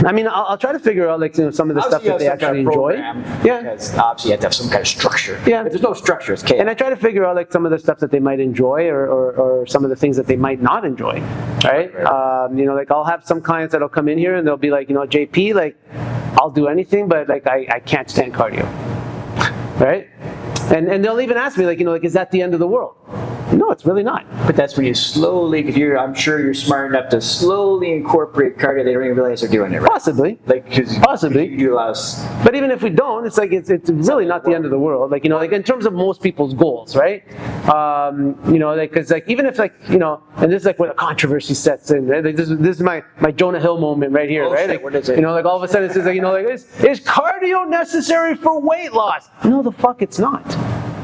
[SPEAKER 2] I mean, I'll try to figure out, like, you know, some of the stuff that they actually enjoy.
[SPEAKER 1] Yeah. Because obviously you have to have some kind of structure.
[SPEAKER 2] Yeah.
[SPEAKER 1] If there's no structure, it's chaos.
[SPEAKER 2] And I try to figure out, like, some of the stuff that they might enjoy, or some of the things that they might not enjoy, right? You know, like, I'll have some clients that'll come in here and they'll be like, you know, JP, like, I'll do anything, but, like, I can't stand cardio, right? And they'll even ask me, like, you know, like, is that the end of the world? No, it's really not.
[SPEAKER 1] But that's when you slowly, because I'm sure you're smart enough to slowly incorporate cardio. They don't even realize they're doing it, right?
[SPEAKER 2] Possibly.
[SPEAKER 1] Like,
[SPEAKER 2] Possibly.
[SPEAKER 1] You do a lot of...
[SPEAKER 2] But even if we don't, it's like, it's really not the end of the world. Like, you know, like, in terms of most people's goals, right? You know, like, because, like, even if, like, you know, and this is, like, where the controversy sets in, right? Like, this is my Jonah Hill moment right here, right?
[SPEAKER 1] Shit,
[SPEAKER 2] like,
[SPEAKER 1] what is it?
[SPEAKER 2] You know, like, all of a sudden it says, like, you know, like, is cardio necessary for weight loss? No, the fuck it's not.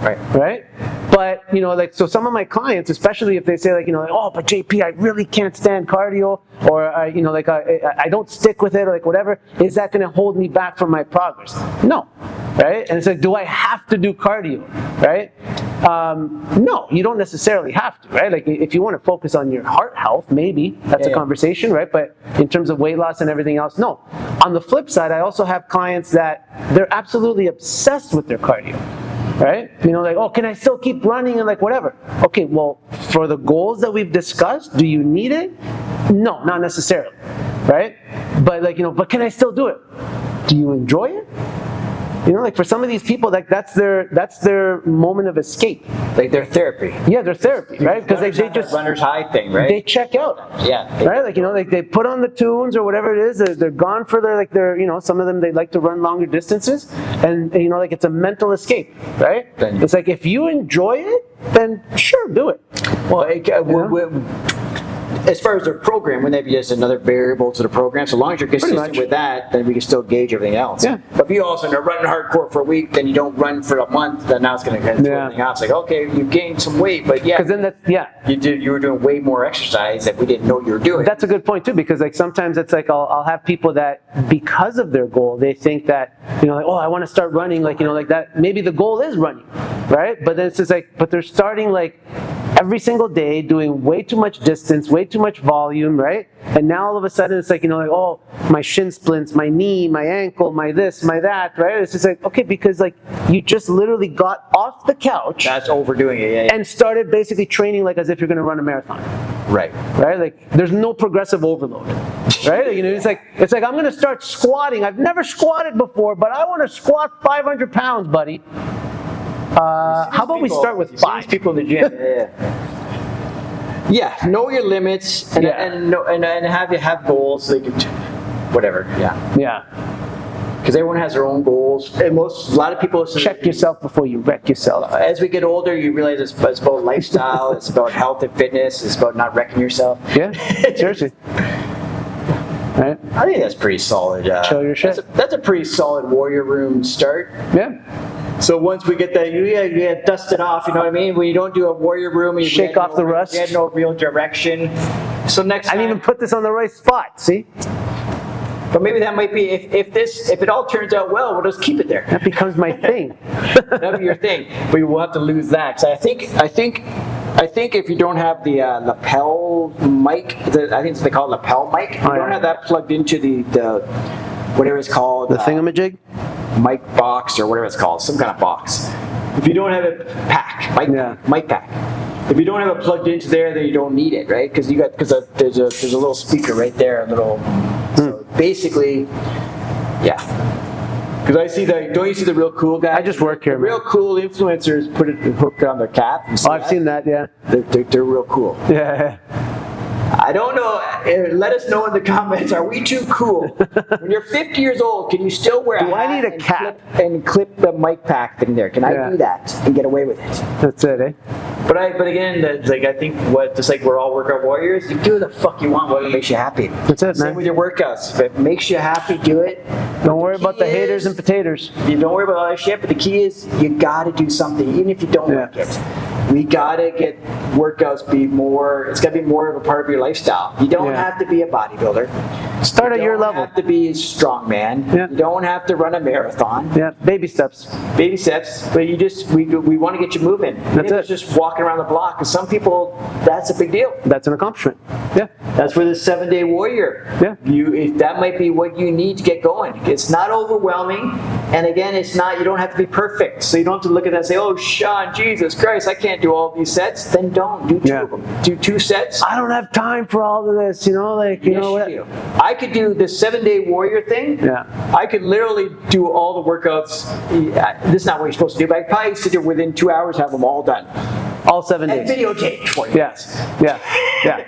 [SPEAKER 2] Right? But, you know, like, so some of my clients, especially if they say, like, you know, like, oh, but JP, I really can't stand cardio, or, you know, like, I don't stick with it, or, like, whatever, is that going to hold me back from my progress? No. Right? And it's like, do I have to do cardio? Right? No, you don't necessarily have to, right? Like, if you want to focus on your heart health, maybe that's a conversation, right? But in terms of weight loss and everything else, no. On the flip side, I also have clients that they're absolutely obsessed with their cardio. Right? You know, like, oh, can I still keep running and, like, whatever? Okay, well, for the goals that we've discussed, do you need it? No, not necessarily, right? But, like, you know, but can I still do it? Do you enjoy it? You know, like, for some of these people, like, that's their moment of escape.
[SPEAKER 1] Like, their therapy.
[SPEAKER 2] Yeah, their therapy, right? Because they just
[SPEAKER 1] runner's high thing, right?
[SPEAKER 2] They check out.
[SPEAKER 1] Yeah.
[SPEAKER 2] Right? Like, you know, like, they put on the tunes or whatever it is. They're gone for their, you know, some of them, they like to run longer distances, and, you know, like, it's a mental escape, right? It's like, if you enjoy it, then sure, do it.
[SPEAKER 1] Well, as far as their program, wouldn't that be just another variable to the program? So long as you're consistent with that, then we can still gauge everything else.
[SPEAKER 2] Yeah.
[SPEAKER 1] But if you also are running hardcore for a week, then you don't run for a month, then now it's going to get everything else. Like, okay, you gained some weight, but
[SPEAKER 2] because then
[SPEAKER 1] you were doing way more exercise that we didn't know you were doing.
[SPEAKER 2] That's a good point too, because, like, sometimes it's like I'll have people that, because of their goal, they think that, you know, like, oh, I want to start running, like, you know, like that. Maybe the goal is running, right? But then it's just like, but they're starting, like, every single day, doing way too much distance, way too much volume, right? And now all of a sudden it's like, you know, like, oh, my shin splints, my knee, my ankle, my this, my that, right? It's just like, okay, because, like, you just literally got off the couch.
[SPEAKER 1] That's overdoing it,
[SPEAKER 2] and started basically training like as if you're going to run a marathon.
[SPEAKER 1] Right.
[SPEAKER 2] Like, there's no progressive overload, right? Like, you know, it's like I'm going to start squatting. I've never squatted before, but I want to squat 500 pounds, buddy. How about we start with 5?
[SPEAKER 1] People in the gym. Yeah, know your limits and have goals so they can, whatever.
[SPEAKER 2] Yeah.
[SPEAKER 1] Because everyone has their own goals, and a lot of people
[SPEAKER 2] check yourself before you wreck yourself.
[SPEAKER 1] As we get older, you realize it's about lifestyle, it's about health and fitness, it's about not wrecking yourself.
[SPEAKER 2] Yeah, seriously. Right?
[SPEAKER 1] I think that's pretty solid.
[SPEAKER 2] Show your shit.
[SPEAKER 1] That's a pretty solid warrior room start.
[SPEAKER 2] Yeah.
[SPEAKER 1] So once we get that, you get dusted off, you know what I mean? When you don't do a warrior room, you
[SPEAKER 2] shake off the rust.
[SPEAKER 1] You had no real direction. So next
[SPEAKER 2] I
[SPEAKER 1] time,
[SPEAKER 2] didn't even put this on the right spot. See,
[SPEAKER 1] but maybe that might be if it all turns out well, we'll just keep it there.
[SPEAKER 2] that becomes my thing.
[SPEAKER 1] That'll be your thing. But we'll have to lose that. 'Cause I think if you don't have the lapel mic, I think they call it lapel mic. If you don't have that plugged into the whatever it's called,
[SPEAKER 2] The thingamajig.
[SPEAKER 1] mic box or whatever it's called, some kind of box. If you don't have a pack, mic pack. If you don't have it plugged into there, then you don't need it, right? Because there's a little speaker right there, a little. So basically, yeah. Because I see don't you see the real cool guys?
[SPEAKER 2] I just work here,
[SPEAKER 1] The real
[SPEAKER 2] man.
[SPEAKER 1] cool influencers put it hooked on their cap. You see
[SPEAKER 2] Oh, I've seen that. Yeah.
[SPEAKER 1] They're real cool.
[SPEAKER 2] Yeah.
[SPEAKER 1] I don't know. Let us know in the comments. Are we too cool? When you're 50 years old, can you still wear a
[SPEAKER 2] Do I
[SPEAKER 1] hat
[SPEAKER 2] need a
[SPEAKER 1] and
[SPEAKER 2] cap?
[SPEAKER 1] clip the mic pack thing there? Can I do that and get away with it?
[SPEAKER 2] That's it, eh?
[SPEAKER 1] But again, that's like I think just like we're all workout warriors, you do the fuck you want, whatever makes you happy.
[SPEAKER 2] That's it,
[SPEAKER 1] Same
[SPEAKER 2] man.
[SPEAKER 1] with your workouts. If it makes you happy, do it.
[SPEAKER 2] Don't worry
[SPEAKER 1] key
[SPEAKER 2] about the haters
[SPEAKER 1] is-
[SPEAKER 2] and potatoes.
[SPEAKER 1] You don't worry about all that shit, but the key is you gotta do something, even if you don't
[SPEAKER 2] Yeah.
[SPEAKER 1] like it. We gotta get workouts it's gotta be more of a part of your lifestyle. You don't
[SPEAKER 2] Yeah.
[SPEAKER 1] have to be a bodybuilder.
[SPEAKER 2] Start at your
[SPEAKER 1] You
[SPEAKER 2] level.
[SPEAKER 1] don't have to be a strong man.
[SPEAKER 2] Yeah.
[SPEAKER 1] You don't have to run a marathon.
[SPEAKER 2] Yeah, baby steps.
[SPEAKER 1] Baby steps, but we want to get you moving. Even
[SPEAKER 2] That's
[SPEAKER 1] if it's
[SPEAKER 2] it.
[SPEAKER 1] just walking around the block, because some people, that's a big deal.
[SPEAKER 2] That's an accomplishment. Yeah.
[SPEAKER 1] That's where the 7-day warrior.
[SPEAKER 2] Yeah.
[SPEAKER 1] If that might be what you need to get going. It's not overwhelming, and again, it's not. You don't have to be perfect, so you don't have to look at that and say, "Oh, Shaun, Jesus Christ, I can't do all these sets." Then don't do two
[SPEAKER 2] Yeah.
[SPEAKER 1] of them. Do 2 sets.
[SPEAKER 2] I don't have time for all of this, you know, like, you
[SPEAKER 1] Yes,
[SPEAKER 2] know what?
[SPEAKER 1] do. I could do the 7-day warrior thing.
[SPEAKER 2] Yeah.
[SPEAKER 1] I could literally do all the workouts. This is not what you're supposed to do, but I could probably sit there within 2 hours, have them all done.
[SPEAKER 2] All 7
[SPEAKER 1] And
[SPEAKER 2] days.
[SPEAKER 1] videotape for you.
[SPEAKER 2] Yes. Yeah. Yeah.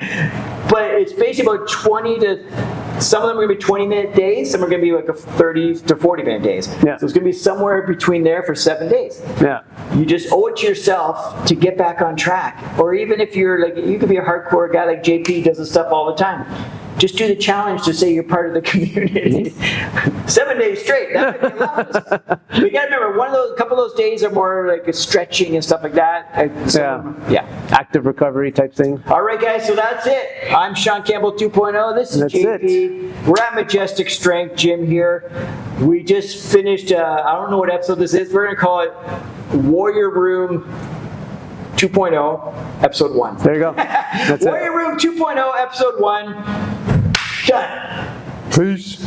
[SPEAKER 1] But it's basically about 20 to, some of them are going to be 20-minute days, some are going to be like a 30 to 40-minute days.
[SPEAKER 2] Yeah.
[SPEAKER 1] So it's going to be somewhere between there for 7 days.
[SPEAKER 2] Yeah.
[SPEAKER 1] You just owe it to yourself to get back on track. Or even if you're like, you could be a hardcore guy like JP does this stuff all the time. Just do the challenge to say you're part of the community. 7 days straight. That might be a lot. We got to remember, a couple of those days are more like a stretching and stuff like that. Yeah.
[SPEAKER 2] Active recovery type thing.
[SPEAKER 1] All right, guys, so that's it. I'm Shaun Campbell 2.0. This is
[SPEAKER 2] That's
[SPEAKER 1] JP. We're at Majestic Strength Gym here. We just finished, I don't know what episode this is. We're going to call it Warrior Room 2.0, Episode 1.
[SPEAKER 2] There you go. That's
[SPEAKER 1] Warrior
[SPEAKER 2] it.
[SPEAKER 1] Room 2.0, Episode 1. Done.
[SPEAKER 2] Peace.